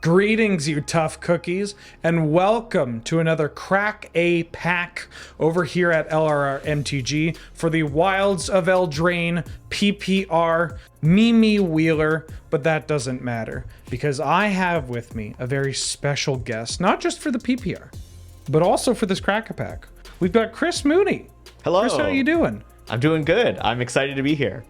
Greetings, you tough cookies, and welcome to another Crack a Pack over here at LRR for the Wilds of Eldraine PPR Mimi Wheeler, but that doesn't matter because I have with me a very special guest, not just for the PPR, but also for this Crack a Pack. We've got Chris Mooney. Hello. Chris, how are you doing? I'm doing good. I'm excited to be here.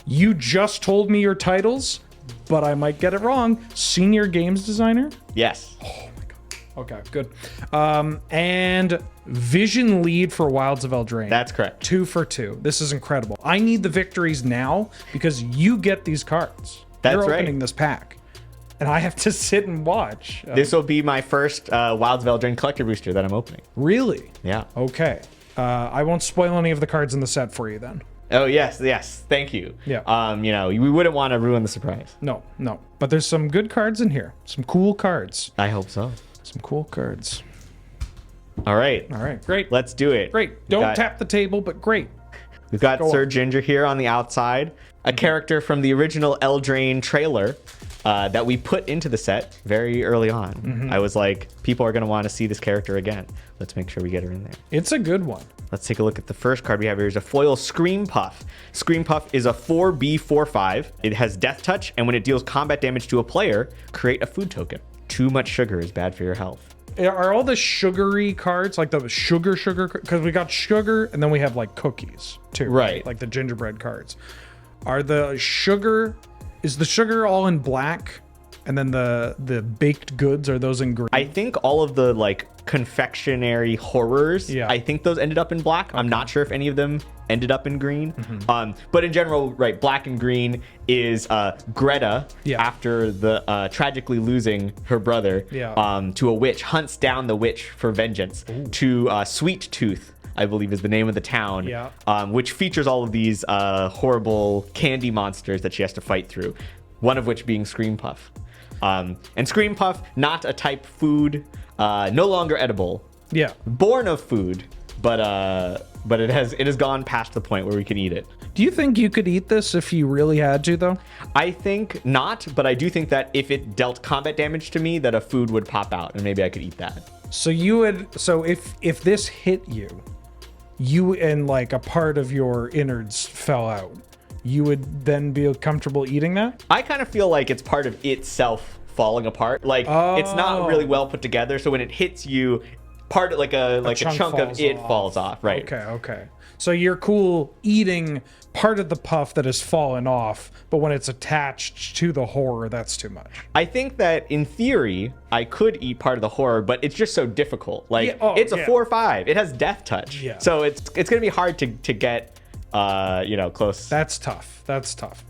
You just told me your titles, but I might get it wrong. Senior games designer? Yes. Oh my god. Okay, good. And vision lead for Wilds of Eldraine. That's correct. 2 for 2. This is incredible. I need the victories now because you get these cards. That's You're right. opening this pack. And I have to sit and watch. This will be my first Wilds of Eldraine collector booster that I'm opening. Really? Yeah. Okay. I won't spoil any of the cards in the set for you then. Oh, yes. Thank you. Yeah. We wouldn't want to ruin the surprise. No. But there's some good cards in here. Some cool cards. I hope so. Some cool cards. All right. Great. Let's do it. Great. Don't tap the table, but great. We've got Go Sir on. Ginger here on the outside, a character from the original Eldraine trailer that we put into the set very early on. I was like, people are going to want to see this character again. Let's make sure we get her in there. It's a good one. Let's take a look at the first card we have here is a foil Scream Puff. Scream Puff is a 4/4/5. It has Death Touch, and when it deals combat damage to a player, create a food token. Too much sugar is bad for your health. Are all the sugary cards like the sugar? Because we got sugar and then we have like cookies too. Right. Like the gingerbread cards. Are the sugar, is the sugar all in black? And then the baked goods, are those in green? I think all of the like confectionery horrors, Yeah. I think those ended up in black. Okay. I'm not sure if any of them ended up in green. But in general, right, black and green is Greta, after the tragically losing her brother to a witch, hunts down the witch for vengeance. To Sweet Tooth, I believe is the name of the town, which features all of these horrible candy monsters that she has to fight through, one of which being Scream Puff. And Scream Puff, not a type food, no longer edible. Yeah. Born of food, but it has gone past the point where we can eat it. Do you think you could eat this if you really had to, though? I think not, but I do think that if it dealt combat damage to me, that a food would pop out, and maybe I could eat that. So you would. So if this hit you and like a part of your innards fell out, you would then be comfortable eating that? I kind of feel like it's part of itself falling apart. Like it's not really well put together. So when it hits you, part of like a chunk of it falls off. Right. Okay. So you're cool eating part of the puff that has fallen off, but when it's attached to the horror, that's too much. I think that in theory, I could eat part of the horror, but it's just so difficult. Like it's a 4/5. It has Death Touch. Yeah. So it's gonna be hard to get close. That's tough.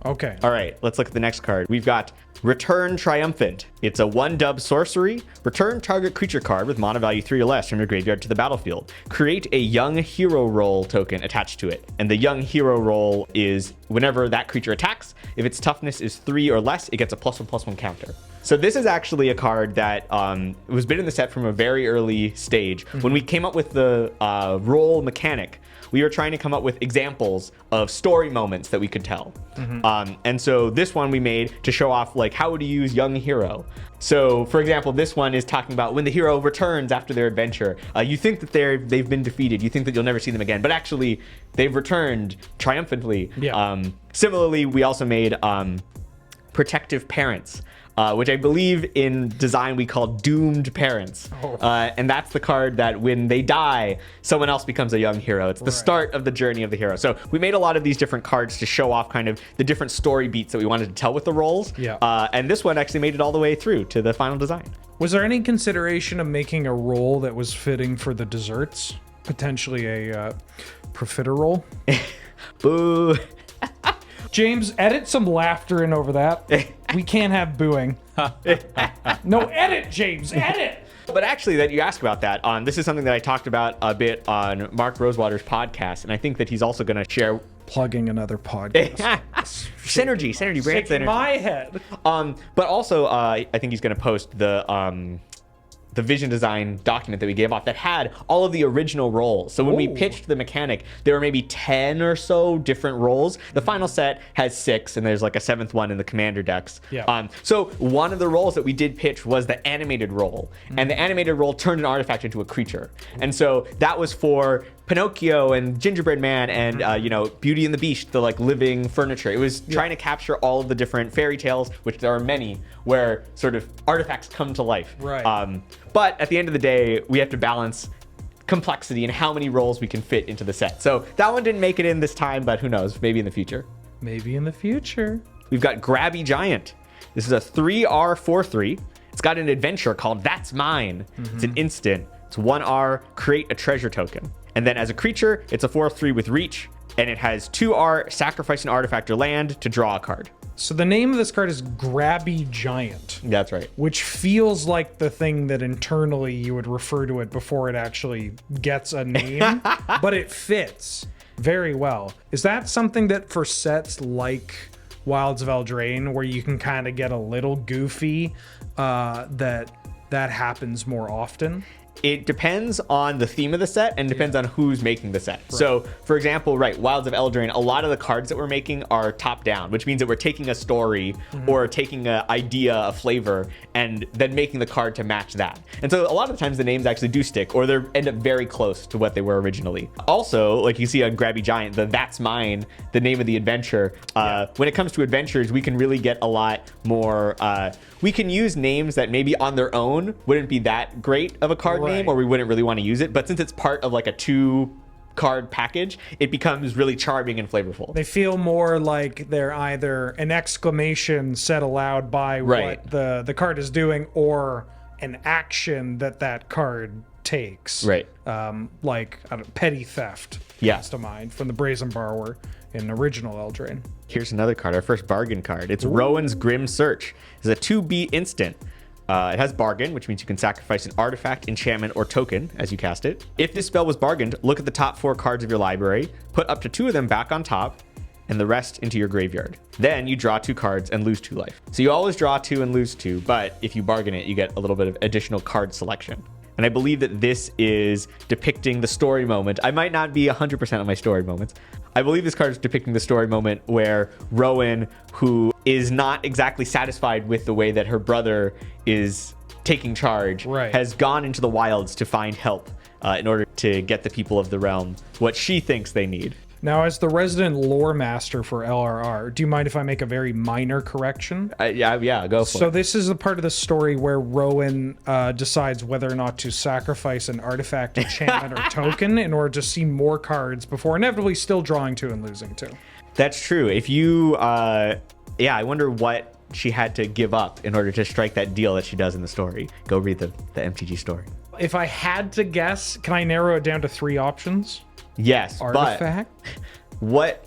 Okay. All right, let's look at the next card. We've got Return Triumphant. It's a 1/dub sorcery. Return target creature card with mana value 3 or less from your graveyard to the battlefield. Create a Young Hero Roll token attached to it. And the Young Hero Roll is whenever that creature attacks, if its toughness is 3 or less, it gets a +1/+1 counter. So this is actually a card that was been in the set from a very early stage. When we came up with the roll mechanic, we were trying to come up with examples of story moments that we could tell. And so this one we made to show off like how to use Young Hero. So for example, this one is talking about when the hero returns after their adventure. You think that they've been defeated. You think that you'll never see them again, but actually they've returned triumphantly. Similarly, we also made Protective Parents, which I believe in design we call Doomed Parents. And that's the card that when they die, someone else becomes a young hero. It's the start of the journey of the hero. So we made a lot of these different cards to show off kind of the different story beats that we wanted to tell with the rolls. And this one actually made it all the way through to the final design. Was there any consideration of making a roll that was fitting for the desserts? Potentially a profiterole? Boo. James, edit some laughter in over that. We can't have booing. No, edit, James, edit! But actually, that you ask about that, this is something that I talked about a bit on Mark Rosewater's podcast, and I think that he's also going to share... Plugging another podcast. Synergy, brand synergy. My head. But also, I think he's going to post the the vision design document that we gave off that had all of the original roles. So when we pitched the mechanic, there were maybe 10 or so different roles. The final set has 6, and there's like a 7th one in the commander decks. Yeah. So one of the roles that we did pitch was the animated role, and the animated role turned an artifact into a creature. And so that was for Pinocchio and Gingerbread Man and you know, Beauty and the Beast, the like living furniture. It was trying to capture all of the different fairy tales, which there are many, where sort of artifacts come to life. Right. But at the end of the day, we have to balance complexity and how many roles we can fit into the set. So that one didn't make it in this time, but who knows, maybe in the future. Maybe in the future. We've got Grabby Giant. This is a 3R 4/3. It's got an adventure called That's Mine. It's an instant. It's 1R, create a treasure token. And then as a creature, it's a 4/3 with reach, and it has 2R, sacrifice an artifact or land to draw a card. So the name of this card is Grabby Giant. That's right. Which feels like the thing that internally you would refer to it before it actually gets a name, but it fits very well. Is that something that for sets like Wilds of Eldraine, where you can kind of get a little goofy, that happens more often? It depends on the theme of the set and depends on who's making the set. Right. So, for example, Wilds of Eldraine, a lot of the cards that we're making are top down, which means that we're taking a story or taking an idea, a flavor, and then making the card to match that. And so a lot of the times the names actually do stick, or they end up very close to what they were originally. Also, like you see on Grabby Giant, the That's Mine, the name of the adventure. When it comes to adventures, we can really get a lot more. We can use names that maybe on their own wouldn't be that great of a card name, or we wouldn't really want to use it. But since it's part of like a 2-card package, it becomes really charming and flavorful. They feel more like they're either an exclamation said aloud by what the card is doing, or an action that card takes. Right. Like petty theft comes to mind from the Brazen Borrower in original Eldraine. Here's another card, our first bargain card. It's Rowan's Grim Search. It's a 2B instant. It has bargain, which means you can sacrifice an artifact, enchantment, or token as you cast it. If this spell was bargained, look at the top 4 cards of your library, put up to 2 of them back on top, and the rest into your graveyard. Then you draw 2 cards and lose 2 life. So you always draw 2 and lose 2, but if you bargain it, you get a little bit of additional card selection. And I believe that this is depicting the story moment. I might not be 100% on my story moments. I believe this card is depicting the story moment where Rowan, who is not exactly satisfied with the way that her brother is taking charge, has gone into the wilds to find help in order to get the people of the realm what she thinks they need. Now, as the resident lore master for LRR, do you mind if I make a very minor correction? Yeah, go for it. So this is the part of the story where Rowan decides whether or not to sacrifice an artifact, enchantment, or token in order to see more cards before inevitably still drawing 2 and losing 2. That's true. If you, I wonder what she had to give up in order to strike that deal that she does in the story. Go read the MTG story. If I had to guess, can I narrow it down to 3 options? Yes, artifact? But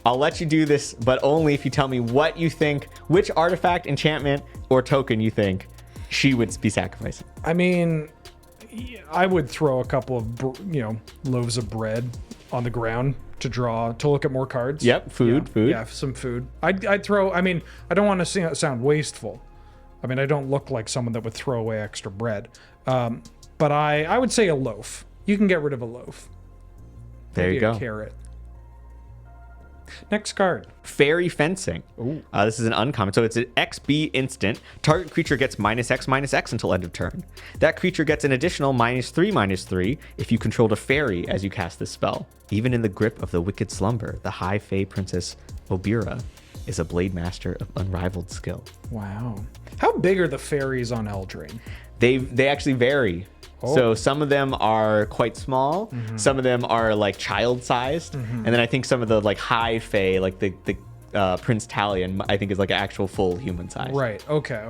I'll let you do this, but only if you tell me what you think, which artifact, enchantment, or token you think she would be sacrificing. I mean, I would throw a couple of, loaves of bread on the ground to look at more cards. Yep, food. Yeah, some food. I'd throw, I mean, I don't want to sound wasteful. I mean, I don't look like someone that would throw away extra bread. But I would say a loaf. You can get rid of a loaf. There you go. A carrot. Next card. Fairy Fencing. This is an uncommon. So it's an XB instant. Target creature gets -X/-X until end of turn. That creature gets an additional -3/-3 if you controlled a fairy as you cast this spell. Even in the grip of the wicked slumber, the high fae princess Obira is a blade master of unrivaled skill. Wow. How big are the fairies on Eldraine? They actually vary. So some of them are quite small. Some of them are like child-sized. And then I think some of the like high fae, like the Prince Talion, I think is like an actual full human size. Right. Okay.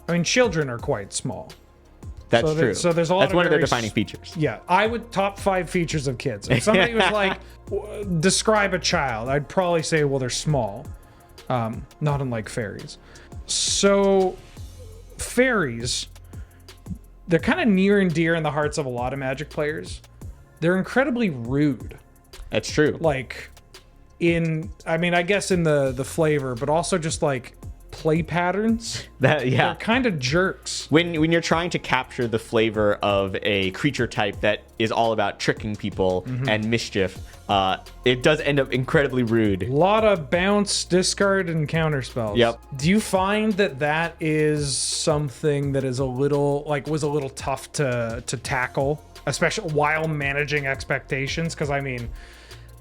I mean, children are quite small. That's true. So there's a lot. That's one of their defining features. Yeah, I would top 5 features of kids. If somebody was like, describe a child, I'd probably say, well, they're small, not unlike fairies. So fairies, they're kind of near and dear in the hearts of a lot of Magic players. They're incredibly rude. That's true. Like I guess in the flavor, but also just like play patterns. Yeah. They're kind of jerks. When you're trying to capture the flavor of a creature type that is all about tricking people and mischief, it does end up incredibly rude. A lot of bounce, discard, and counter spells. Yep. Do you find that is something that is was a little tough to tackle, especially while managing expectations? Because I mean,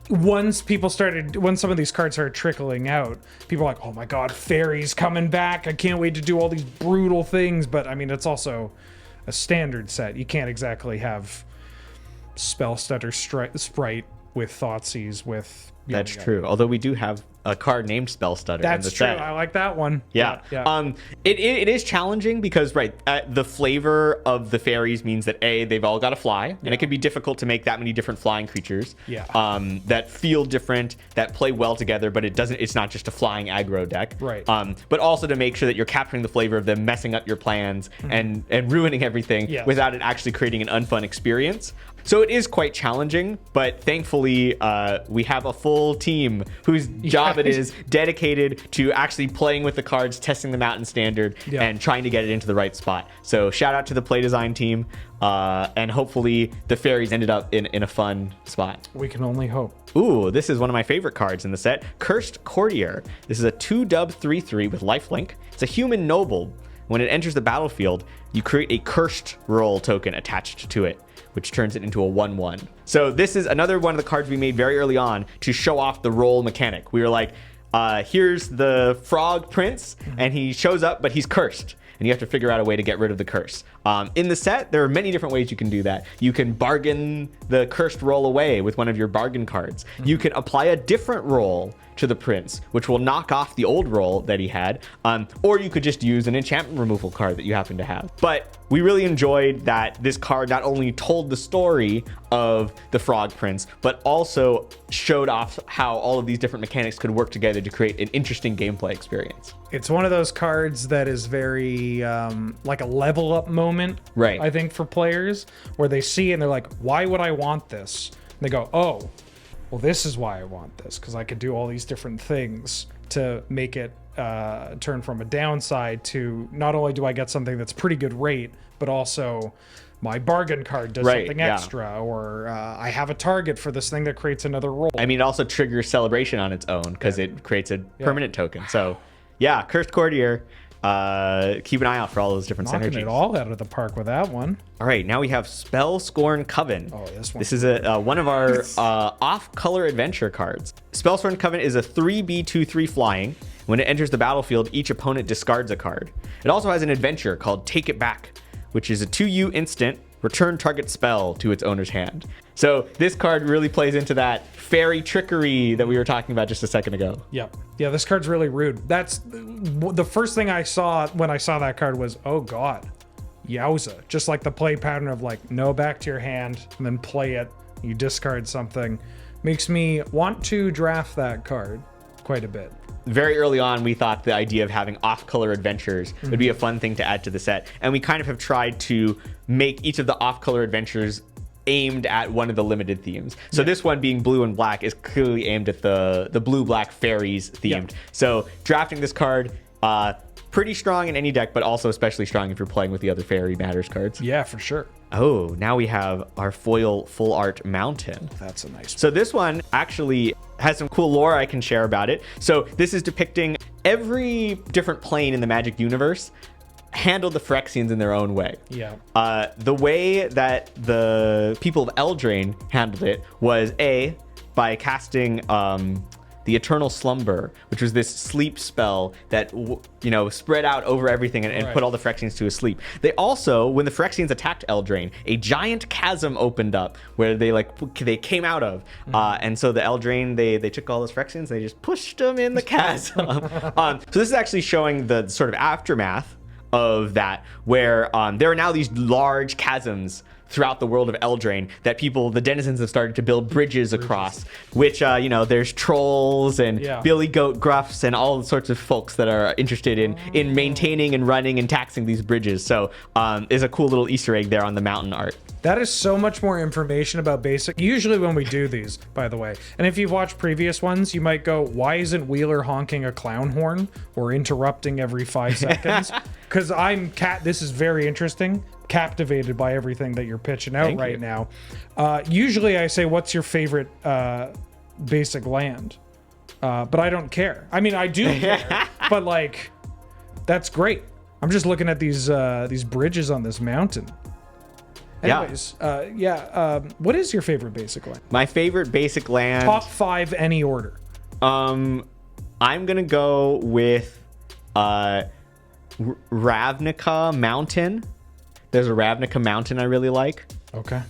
when some of these cards started trickling out, people are like, oh my god, fairies coming back, I can't wait to do all these brutal things. But I mean, it's also a standard set. You can't exactly have spell stutter sprite with Thoughtseize with That's true. Although we do have a card named Spell Stutter. That's in the true. set. I like that one. Yeah. It is challenging because, the flavor of the fairies means that they've all got to fly, and it can be difficult to make that many different flying creatures. Yeah. That feel different, that play well together, but it's not just a flying aggro deck. Right. But also to make sure that you're capturing the flavor of them messing up your plans and ruining everything without it actually creating an unfun experience. So it is quite challenging, but thankfully we have a full team whose job it is dedicated to actually playing with the cards, testing them out in standard, and trying to get it into the right spot. So shout out to the play design team, and hopefully the fairies ended up in a fun spot. We can only hope. Ooh, this is one of my favorite cards in the set, Cursed Courtier. This is a 2-dub 3/3 with lifelink. It's a human noble. When it enters the battlefield, you create a cursed roll token attached to it, which turns it into a 1/1. So this is another one of the cards we made very early on to show off the roll mechanic. We were like, here's the frog prince, and he shows up, but he's cursed. And you have to figure out a way to get rid of the curse. In the set, there are many different ways you can do that. You can bargain the cursed roll away with one of your bargain cards. You can apply a different roll to the prince, which will knock off the old roll that he had. Or you could just use an enchantment removal card that you happen to have. But we really enjoyed that this card not only told the story of the Frog Prince, but also showed off how all of these different mechanics could work together to create an interesting gameplay experience. It's one of those cards that is very like a level up moment, right? I think for players where they see it and they're like, why would I want this? And they go, oh, well, this is why I want this, because I could do all these different things to make it turn from a downside to not only do I get something that's pretty good rate, but also my bargain card does something extra, or I have a target for this thing that creates another roll. I mean, it also triggers Celebration on its own because it creates a permanent token. So, yeah, Cursed Courtier. Keep an eye out for all those different synergies. Knocking it all out of the park with that one. All right, now we have Spell Scorn Coven. Oh, this one. This is one of our off-color adventure cards. Spell Scorn Coven is a 3/2/3 flying. When it enters the battlefield, each opponent discards a card. It also has an adventure called Take It Back, which is a 2/2 instant. Return target spell to its owner's hand. So this card really plays into that fairy trickery that we were talking about just a second ago. Yep. Yeah, this card's really rude. That's the first thing I saw when I saw that card was, oh god, yowza. Just like the play pattern of like, no, back to your hand, and then play it. You discard something. Makes me want to draft that card quite a bit. Very early on, we thought the idea of having off-color adventures would be a fun thing to add to the set. And we kind of have tried to make each of the off-color adventures aimed at one of the limited themes. So this one being blue and black is clearly aimed at the blue-black fairies themed. So drafting this card, pretty strong in any deck, but also especially strong if you're playing with the other Fairy Matters cards. Yeah, for sure. Oh, now we have our foil full art mountain. That's a nice one. So this one actually has some cool lore I can share about it. So this is depicting every different plane in the Magic universe handled the Phyrexians in their own way. Yeah. The way that the people of Eldraine handled it was by casting the Eternal Slumber, which was this sleep spell that spread out over everything and put all the Phyrexians to sleep. They also, when the Phyrexians attacked Eldraine, a giant chasm opened up where they came out of, and so the Eldraine they took all those Phyrexians, they just pushed them in the chasm. So this is actually showing the sort of aftermath of that, where there are now these large chasms throughout the world of Eldraine that the denizens have started to build bridges across, which, there's trolls and billy goat gruffs and all sorts of folks that are interested in maintaining and running and taxing these bridges. So there's a cool little Easter egg there on the mountain art. That is so much more information about basic. Usually when we do these, by the way, and if you've watched previous ones, you might go, why isn't Wheeler honking a clown horn or interrupting every 5 seconds? Because this is very interesting, captivated by everything that you're pitching out right now. Usually I say, what's your favorite basic land? But I don't care. I mean, I do care, but like, that's great. I'm just looking at these bridges on this mountain. Anyways, what is your favorite basic land? My favorite basic land. Top 5, any order. I'm gonna go with Ravnica Mountain. There's a Ravnica Mountain I really like. Okay.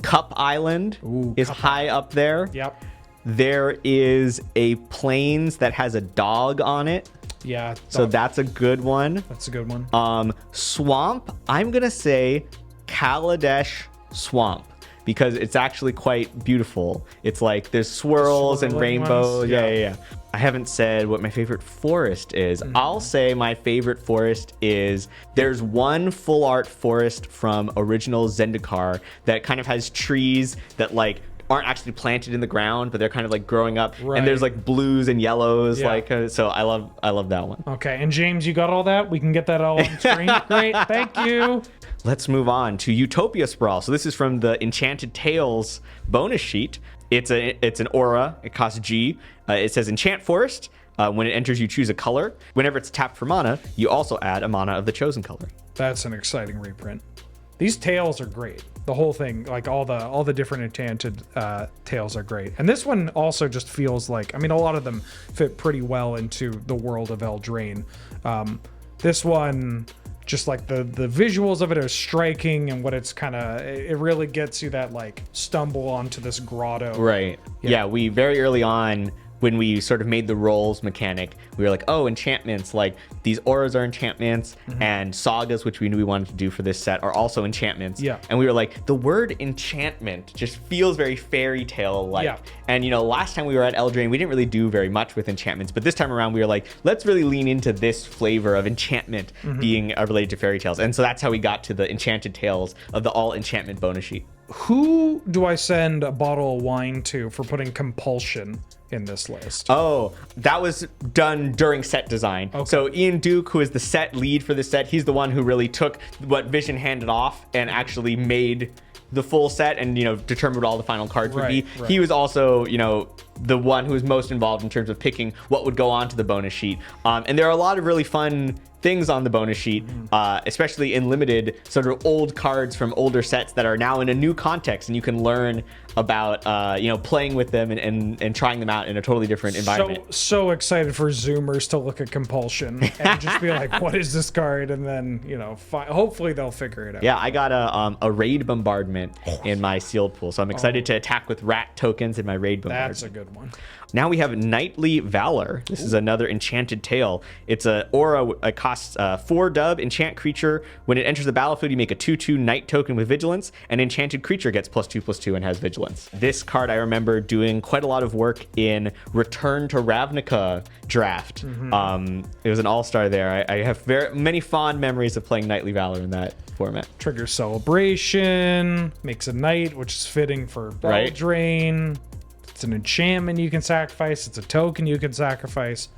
Cup Island is high up there. Yep. There is a plains that has a dog on it. Yeah. So that's a good one. That's a good one. Swamp, I'm gonna say Kaladesh Swamp, because it's actually quite beautiful. It's like there's swirls and rainbows. Yeah. I haven't said what my favorite forest is. I'll say my favorite forest is, there's one full art forest from original Zendikar that kind of has trees that like aren't actually planted in the ground, but they're kind of like growing up. Right. And there's like blues and yellows, so I love that one. Okay, and James, you got all that? We can get that all on screen. Great, thank you. Let's move on to Utopia Sprawl. So this is from the Enchanted Tales bonus sheet. It's an aura. It costs G. It says Enchant Forest. When it enters, you choose a color. Whenever it's tapped for mana, you also add a mana of the chosen color. That's an exciting reprint. These tales are great. The whole thing, like all the different enchanted tales are great. And this one also just feels like, I mean, a lot of them fit pretty well into the world of Eldraine. This one, just like the visuals of it are striking, and what it's kind of, it really gets you that like stumble onto this grotto. Right. Yeah, we very early on, when we sort of made the roles mechanic, we were like, oh, enchantments, like these auras are enchantments, and sagas, which we knew we wanted to do for this set, are also enchantments. Yeah. And we were like, the word enchantment just feels very fairy tale like. Yeah. And last time we were at Eldraine, we didn't really do very much with enchantments, but this time around we were like, let's really lean into this flavor of enchantment being related to fairy tales. And so that's how we got to the Enchanted Tales of the all enchantment bonus sheet. Who do I send a bottle of wine to for putting compulsion in this list? Oh, that was done during set design. Okay. So Ian Duke, who is the set lead for this set, he's the one who really took what Vision handed off and actually made the full set and determined what all the final cards would be. Right. He was also the one who was most involved in terms of picking what would go onto the bonus sheet. And there are a lot of really fun things on the bonus sheet, especially in limited, sort of old cards from older sets that are now in a new context, and you can learn about playing with them and trying them out in a totally different environment. So excited for Zoomers to look at compulsion and just be like, what is this card? And then hopefully they'll figure it out. Yeah, I got a raid bombardment in my sealed pool, so I'm excited to attack with rat tokens in my raid bombardment. That's a good one. Now we have Knightly Valor. This is another enchanted tale. It's a aura. It costs 4 dub, enchant creature. When it enters the battlefield, you make a 2/2 knight token with vigilance. An enchanted creature gets +2/+2 and has vigilance. This card I remember doing quite a lot of work in Return to Ravnica draft. It was an all-star there. I have very many fond memories of playing Knightly Valor in that format. Triggers Celebration, makes a knight, which is fitting for Eldraine. It's an enchantment you can sacrifice. It's a token you can sacrifice.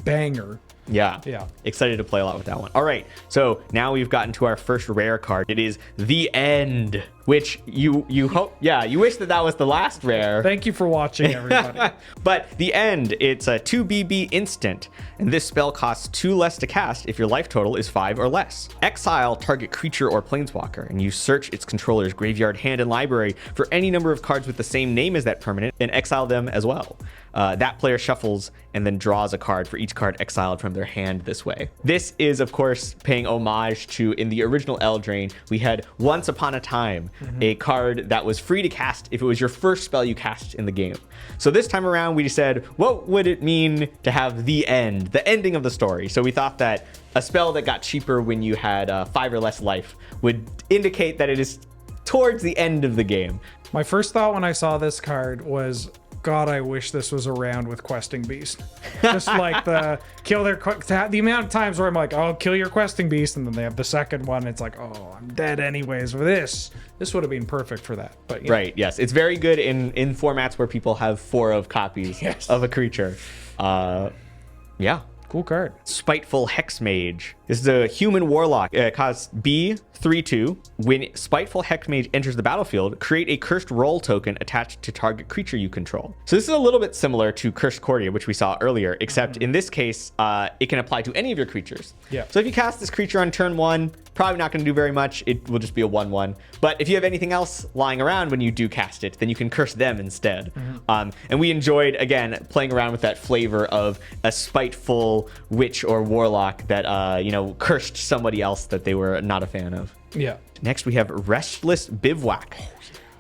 Banger. Yeah. Excited to play a lot with that one. All right. So now we've gotten to our first rare card. It is The End, which you hope, you wish that was the last rare. Thank you for watching, everybody. But The End, it's a 2/BB instant, and this spell costs 2 less to cast if your life total is 5 or less. Exile target creature or planeswalker, and you search its controller's graveyard, hand, and library for any number of cards with the same name as that permanent, and exile them as well. That player shuffles and then draws a card for each card exiled from their hand this way. This is, of course, paying homage to, in the original Eldraine, we had Once Upon a Time, a card that was free to cast if it was your first spell you cast in the game. So this time around, we said, what would it mean to have the ending of the story? So we thought that a spell that got cheaper when you had 5 or less life would indicate that it is towards the end of the game. My first thought when I saw this card was, God, I wish this was around with Questing Beast. Just like the amount of times where I'm like, oh, kill your Questing Beast, and then they have the second one. It's like, oh, I'm dead anyways with this. This would have been perfect for that. But right, yes. It's very good in formats where people have 4 of copies of a creature. Yeah. Cool card. Spiteful Hexmage. This is a human warlock. It costs B 3/2. When Spiteful Hexmage enters the battlefield, create a cursed roll token attached to target creature you control. So this is a little bit similar to Cursed Cordia, which we saw earlier, except in this case, it can apply to any of your creatures. Yeah. So if you cast this creature on turn 1, probably not going to do very much. It will just be a 1/1. But if you have anything else lying around when you do cast it, then you can curse them instead. And we enjoyed, again, playing around with that flavor of a spiteful witch or warlock that, cursed somebody else that they were not a fan of. Yeah. Next, we have Restless Bivouac.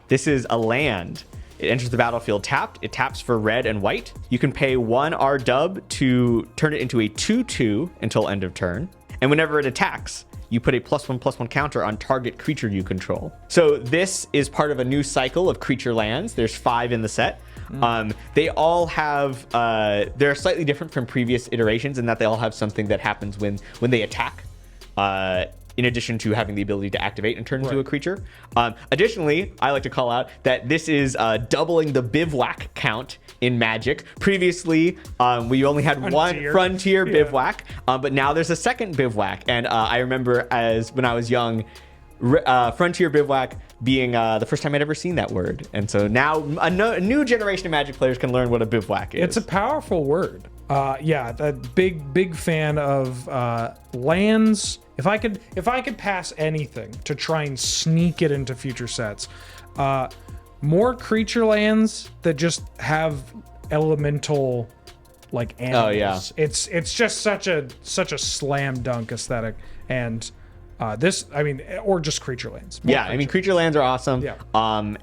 This is a land. It enters the battlefield tapped. It taps for red and white. You can pay 1 R dub to turn it into a 2/2 until end of turn. And whenever it attacks, you put a +1/+1 counter on target creature you control. So this is part of a new cycle of creature lands. There's 5 in the set. They all have, they're slightly different from previous iterations in that they all have something that happens when they attack. In addition to having the ability to activate and turn into a creature. Additionally, I like to call out that this is doubling the bivouac count in Magic. Previously, we only had one Frontier Bivouac, but now there's a second Bivouac. And I remember when I was young, Frontier Bivouac being the first time I'd ever seen that word. And so now a new generation of Magic players can learn what a bivouac is. It's a powerful word. A big fan of lands. If I could pass anything to try and sneak it into future sets, more creature lands that just have elemental like animals. Oh yeah. It's just such a slam dunk aesthetic, and or just creature lands. Creature lands are awesome. Yeah.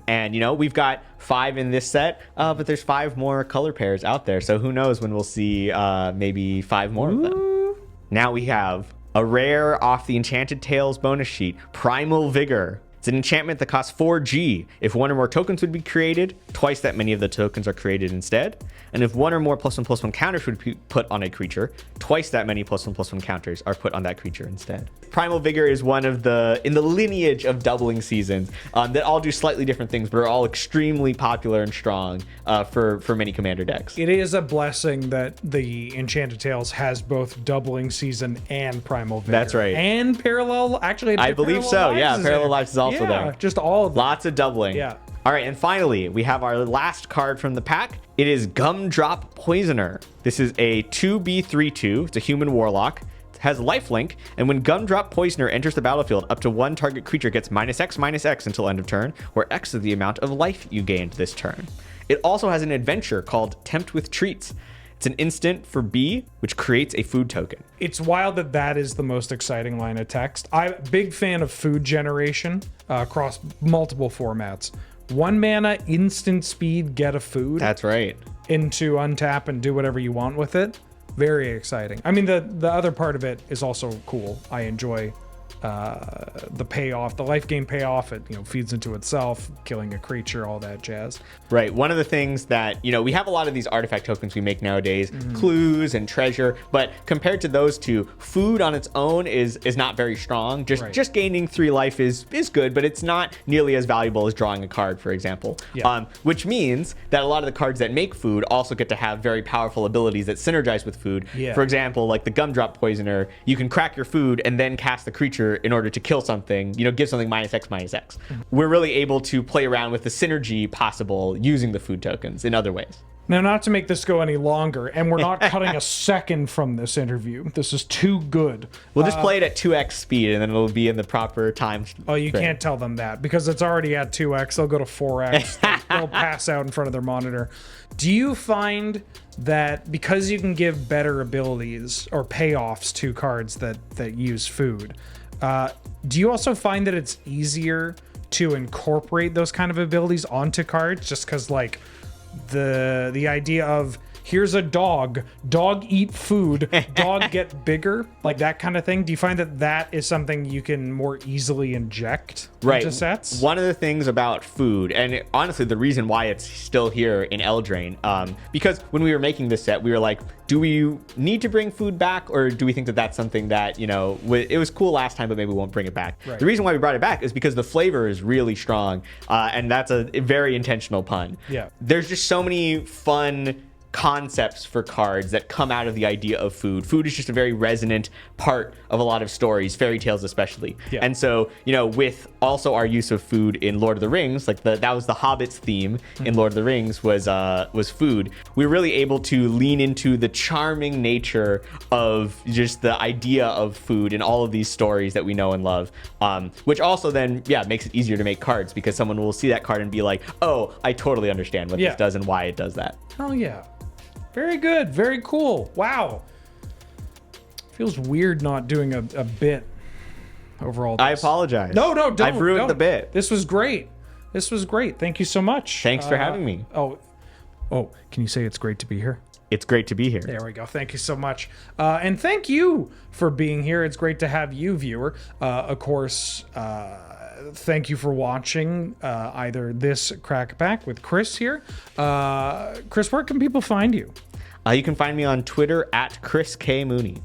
And we've got 5 in this set, but there's 5 more color pairs out there. So who knows when we'll see maybe 5 more of them. Now we have a rare off the Enchanted Tales bonus sheet, Primal Vigor. It's an enchantment that costs 4G. If 1 or more tokens would be created, twice that many of the tokens are created instead. And if 1 or more +1/+1 counters would be put on a creature, twice that many +1/+1 counters are put on that creature instead. Primal Vigor is one of in the lineage of doubling seasons that all do slightly different things, but are all extremely popular and strong for many commander decks. It is a blessing that the Enchanted Tales has both doubling season and Primal Vigor. That's right. And parallel, actually, I believe so. Yeah, Parallel Lives is also there. Just all of them. Lots of doubling. Yeah. All right, and finally, we have our last card from the pack. It is Gumdrop Poisoner. This is a 2/3/2. It's a human warlock. It has lifelink, and when Gumdrop Poisoner enters the battlefield, up to 1 target creature gets -X/-X until end of turn, where X is the amount of life you gained this turn. It also has an adventure called Tempt with Treats. It's an instant for B, which creates a food token. It's wild that is the most exciting line of text. I'm a big fan of food generation across multiple formats. 1 mana, instant speed, get a food. That's right. Into untap and do whatever you want with it. Very exciting. I mean, the other part of it is also cool. I enjoy the payoff, the life gain payoff. It feeds into itself, killing a creature, all that jazz. Right. One of the things that we have a lot of these artifact tokens we make nowadays, clues and treasure, but compared to those two, food on its own is not very strong. Just gaining 3 life is good, but it's not nearly as valuable as drawing a card, for example. Yeah. Which means that a lot of the cards that make food also get to have very powerful abilities that synergize with food. Yeah. For example, like the Gumdrop Poisoner, you can crack your food and then cast the creature in order to kill something, give something -X/-X. We're really able to play around with the synergy possible using the food tokens in other ways. Now, not to make this go any longer, and we're not cutting a second from this interview. This is too good. We'll just play it at 2x speed, and then it'll be in the proper time. Oh, you can't tell them that, because it's already at 2x. They'll go to 4x. They'll pass out in front of their monitor. Do you find that because you can give better abilities or payoffs to cards that use food, do you also find that it's easier to incorporate those kind of abilities onto cards, just because like the idea of here's a dog eat food, dog get bigger, like that kind of thing. Do you find that that is something you can more easily inject into sets? One of the things about food, and honestly the reason why it's still here in Eldraine, because when we were making this set, we were like, do we need to bring food back, or do we think that that's something that, you know, it was cool last time, but maybe we won't bring it back? Right. The reason why we brought it back is because the flavor is really strong, and that's a very intentional pun. Yeah. There's just so many fun concepts for cards that come out of the idea of food. Food is just a very resonant part of a lot of stories, fairy tales especially. Yeah. And so, you know, with also our use of food in Lord of the Rings, like that was the Hobbit's theme in Lord of the Rings was food. We were really able to lean into the charming nature of just the idea of food in all of these stories that we know and love, which also then, makes it easier to make cards, because someone will see that card and be like, oh, I totally understand what this does and why it does that. Oh yeah. Very good. Very cool. Wow. Feels weird not doing a bit overall. I apologize. No, don't. I've ruined the bit. This was great. Thank you so much. Thanks for having me. Oh, can you say it's great to be here? It's great to be here. There we go. Thank you so much. And thank you for being here. It's great to have you, viewer. Of course, thank you for watching either this Crack Pack with Chris here. Chris, where can people find you? You can find me on Twitter at Chris K. Mooney.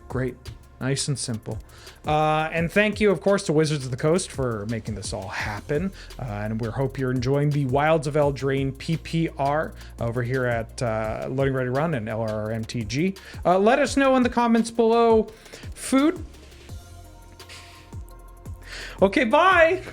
Great. Nice and simple. And thank you, of course, to Wizards of the Coast for making this all happen. And we hope you're enjoying the Wilds of Eldraine PPR over here at Loading Ready Run and LRRMTG. Let us know in the comments below. Food? Okay, bye!